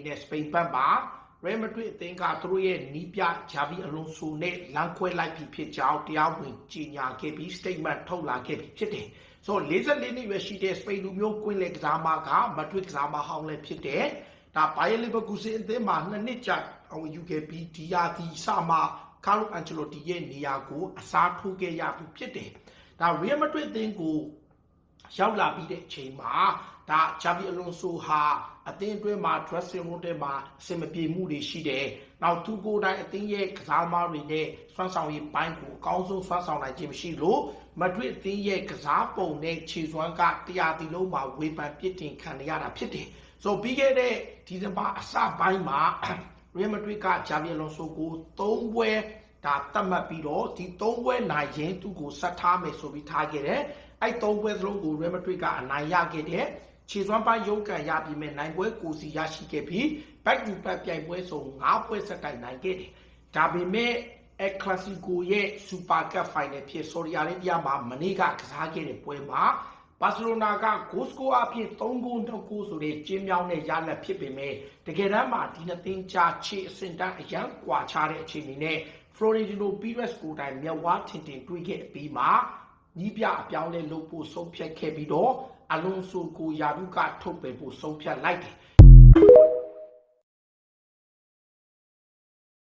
နေတဲ့ စပိန်ဘက်မှာ Real Madrid အသင်းကသူတို့ရဲ့နီးပြ Xabi Alonso နဲ့လမ်းခွဲလိုက်ပြီဖြစ်ကြောင်းတရားဝင်ကြေညာခဲ့ပြီး statement ထုတ်လာခဲ့ပြီဖြစ်တယ်။ဆိုတော့44နှစ်ရွယ်ရှိတဲ့စပိန်လူမျိုးကွင်းလယ်ကစားမက Madrid ကစားမဟောင်းလည်းဖြစ်တယ်။ဒါ Bayer Leverkusen အသင်းမှာ2နှစ်ကြာယူခဲ့ပြီးဒီရာသီစမှ Carlo Ancelotti ရဲ့နေရာကိုအစားထိုးခဲ့ရပြီဖြစ်တယ်။ဒါ Real Madrid အသင်းကိုရောက်လာပြီးတဲ့အချိန်မှာဒါ Xabi Alonso ဟာအသင်းအတွင်းမှာ dressing room ထဲမှာအဆင်မပြေမှုတွေရှိတယ်။နောက်သူကိုယ်တိုင်အသင်းရဲ့ကစားသမားတွေနဲ့စွမ်းဆောင်ရည်ပိုင်းကိုအကောင်းဆုံးစွမ်းဆောင်နိုင်ခြင်းမရှိလို့ Madrid အသင်းရဲ့ကစားပုံနဲ့ခြေစွမ်းကတရားတီလုံးမှာဝေဖန်ပြစ်တင်ခံရတာဖြစ်တယ်။ဆိုပြီးခဲ့တဲ့ဒီဇင်ဘာအစပိုင်းမှာ Real Madrid က Xabi Alonso ကို3ပွဲဒါသတ်မှတ်ပြီးတော့ဒီ3ပွဲနိုင်ရင်သူ့ကိုဆက်ထားမယ်ဆိုပြီးထားခဲ့တယ်။အဲ့3ပွဲစလုံးကို Real Madrid ကအနိုင်ရခဲ့တယ်။ခြေစွမ်းပိုင်းရုန်းကန်ရပြီးမဲ့နိုင်ပွဲကိုစီရရှိခဲ့ပြီး back to back ပြိုင်ပွဲဆို5ပွဲဆက်တိုက်နိုင်ခဲ့တယ်။ဒါပေမဲ့ El Clasico ရဲ့ Super Cup Final ဖြစ် Saudi Arabia မှာမနေ့ကကစားခဲ့တဲ့ပွဲမှာဘာစီလိုနာကဂိုးစကိုအဖြစ်3ဂိုး2ဂိုးဆိုတဲ့ကျင်းမြောင်းတဲ့ရလဒ်ဖြစ်ပေမဲ့တကယ်တမ်းမှာဒီနှစ်သင်းကြားခြေအဆင့်တန်းအရန်ကွာခြားတဲ့အခြေအနေနဲ့ Florentino Perez ကိုတိုင်မျက်ဝါးထင်ထင်တွေ့ခဲ့ပြီးမှညီးပြအပြောင်းလဲလုပ်ဖို့ဆုံးဖြတ်ခဲ့ပြီးတော့အလွန်ဆိုကိုယာရုကထုတ်ပယ်ဖို့ဆုံးဖြတ်လိုက်တယ်